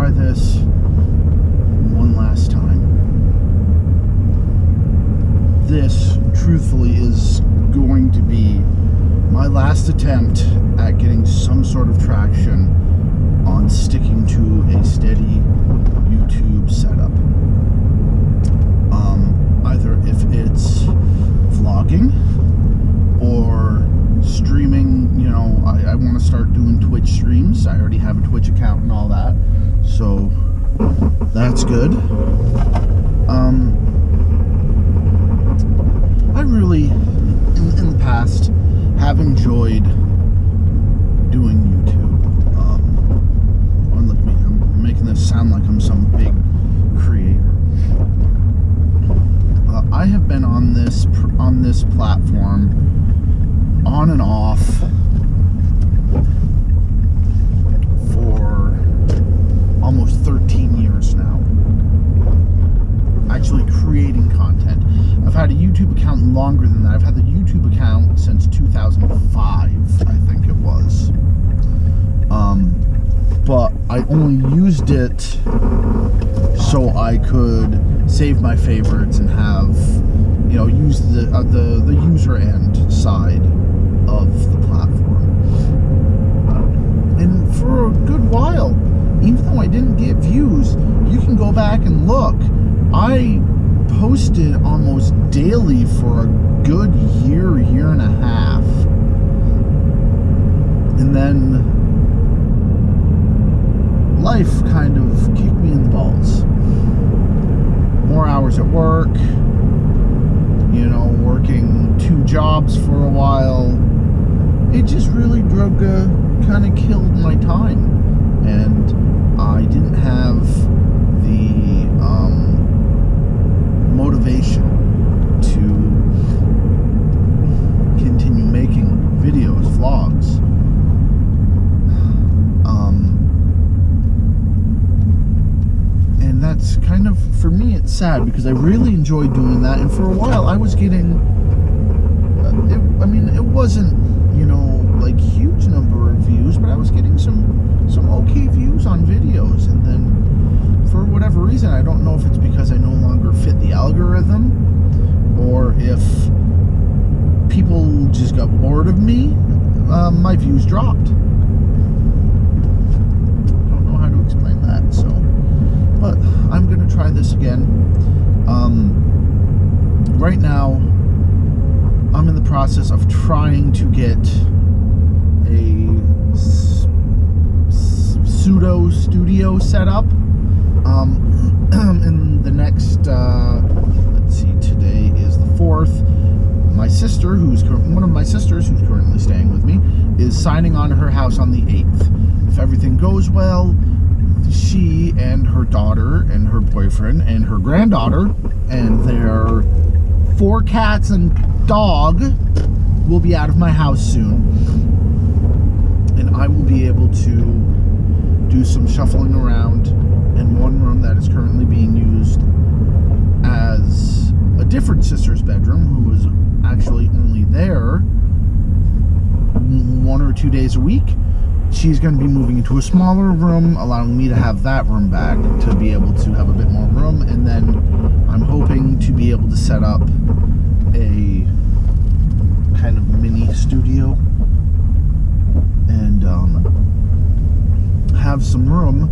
try this one last time. This, truthfully, is going to be my last attempt at getting some sort of traction on sticking to a steady YouTube setup. Either if it's vlogging or streaming, you know, I want to start doing Twitch streams. I already have a Twitch account and all that, so that's good. I really, in the past, have enjoyed doing YouTube. And look at me, I'm making this sound like I'm some big creator. I have been on this platform on and off for almost 13 years now. Actually creating content. I've had a YouTube account longer than that. I've had the YouTube account since 2005, I think it was. But I only used it so I could save my favorites and have, you know, use the user end side of the platform. And for a good while, even though I didn't get views, you can go back and look. I posted almost daily for a good year and a half. And then life kind of kicked me in the balls. More hours at work, you know, working 2 jobs for a while. It just really kind of killed my time. And I didn't have the motivation to continue making videos, vlogs. And that's kind of, for me, it's sad because I really enjoyed doing that. And for a while, I was getting, it wasn't, you know, like huge number of views, but I was getting some okay views on videos. And then for whatever reason, I don't know if it's because I no longer fit the algorithm or if people just got bored of me, my views dropped. Don't know how to explain that, so. But I'm going to try this again. Right now, I'm in the process of trying to get a pseudo studio set up. In the next, let's see, today is the 4th. My sister, one of my sisters who's currently staying with me, is signing on her house on the 8th. If everything goes well, she and her daughter and her boyfriend and her granddaughter and their 4 cats and dog will be out of my house soon. And I will be able to do some shuffling around in one room that is currently being used as a different sister's bedroom, who is actually only there 1 or 2 days a week. She's going to be moving into a smaller room, allowing me to have that room back to be able to have a bit more room. And then I'm hoping to be able to set up a kind of mini studio and have some room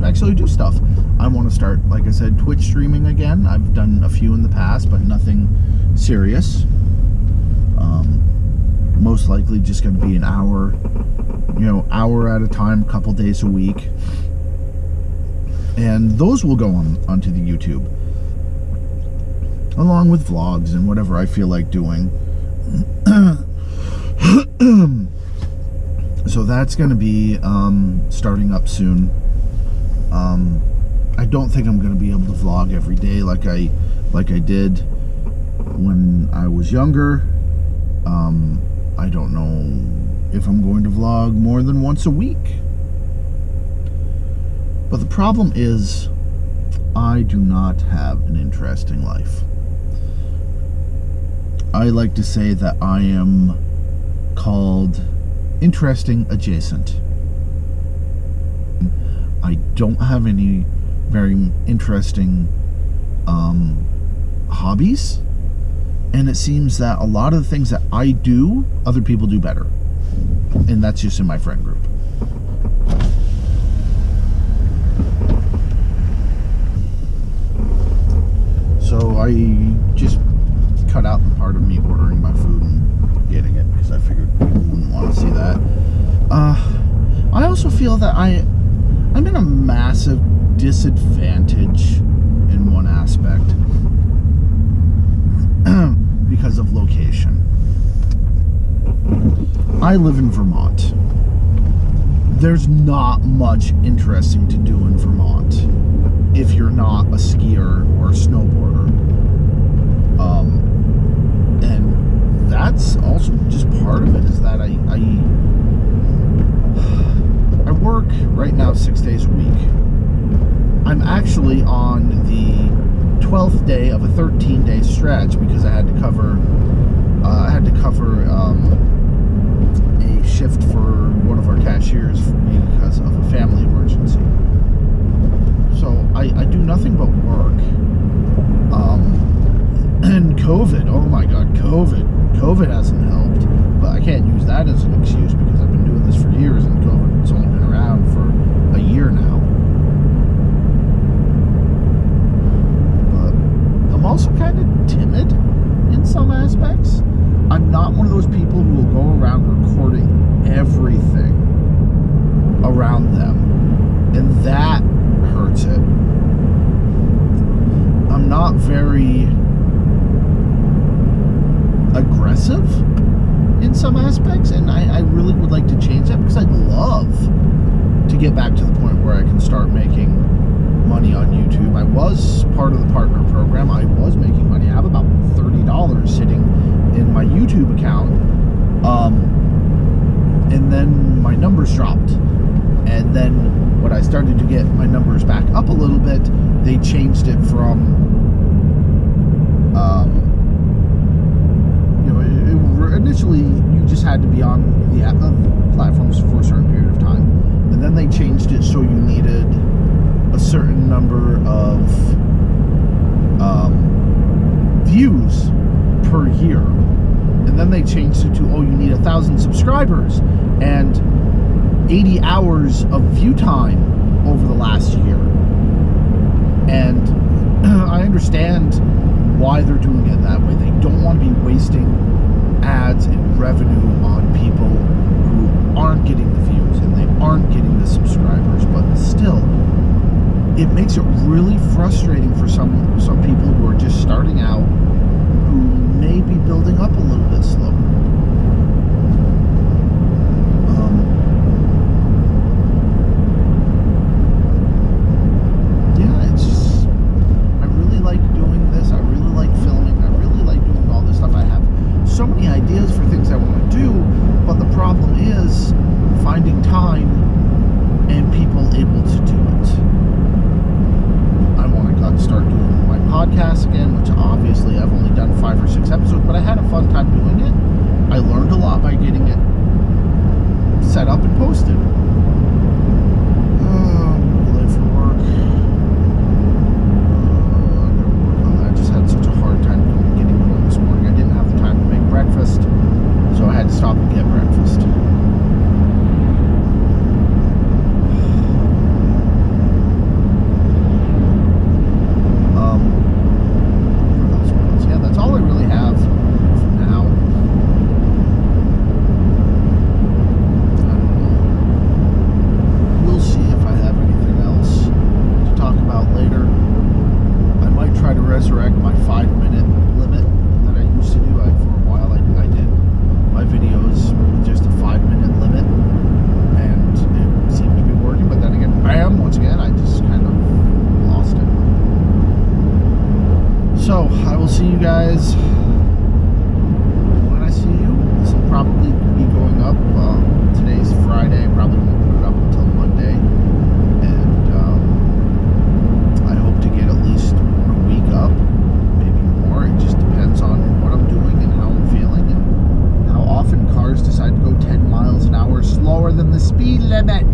to actually do stuff. I want to start, like I said, Twitch streaming again. I've done a few in the past, but nothing serious. Most likely just going to be an hour, you know, hour at a time, a couple days a week. And those will go onto the YouTube, along with vlogs and whatever I feel like doing. So that's going to be starting up soon. I don't think I'm going to be able to vlog every day like I did when I was younger. I don't know if I'm going to vlog more than once a week. But the problem is, I do not have an interesting life. I like to say that I am called interesting adjacent. I don't have any very interesting hobbies, and it seems that a lot of the things that I do, other people do better, and that's just in my friend group. So I just cut out the part of me ordering my food and getting it because I figured people wouldn't want to see that. I also feel that I'm in a massive disadvantage in one aspect because of location. I live in Vermont. There's not much interesting to do in Vermont if you're not a skier or a snowboarder. And that's also just part of it, is that I work right now 6 days a week. I'm actually on the 12th day of a 13-day stretch because I had to cover a shift for one of our cashiers because of a family emergency. So I do nothing but work. And COVID, oh my God, COVID hasn't helped. But I can't use that as an excuse because I've been doing this for years and COVID's only been around for a year now. But I'm also kind of timid in some aspects. I'm not one of those people who will go around recording everything around them, and that hurts it. I'm not very aggressive in some aspects, and I really would like to change that because I'd love to get back to the point where I can start making money on YouTube. I was part of the partner program. I was making money. I have about $30 sitting in my YouTube account, and then my numbers dropped, and then when I started to get my numbers back up a little bit, they changed it from initially you just had to be on the platforms for a certain period of time, and then they changed it so you needed a certain number of views per year, and then they changed it to, oh, you need 1,000 subscribers and 80 hours of view time over the last year. And I understand why they're doing it that way. They don't want to be wasting ads and revenue on people who aren't getting the views and they aren't getting the subscribers, but still it makes it really frustrating for some people who are just starting out, who may be building up a little bit slower. Yeah, it's just, I really like doing this. I really like filming. I really like doing all this stuff. I have so many ideas for things I want to do, but the problem is finding time and people able to do it. I want to start doing my podcast again, which obviously I've only done 5 or 6 episodes, but I had a fun time doing it. I learned a lot by getting it set up and posted. Late for work. I just had such a hard time getting going this morning. I didn't have the time to make breakfast, so I had to stop and get breakfast. Yeah, that's all I really have for now. I don't know. We'll see if I have anything else to talk about later. I might try to resurrect my 5-minute limit that I used to do. For a while I did my videos with just a 5-minute limit, and it seemed to be working, but then again, once again, I just kind of lost it. So, I will see you guys when I see you. This will probably be going up. Today's Friday. I probably won't put it up until Monday. And I hope to get at least a week up, maybe more. It just depends on what I'm doing and how I'm feeling and how often cars decide to go 10 miles an hour slower than the speed limit.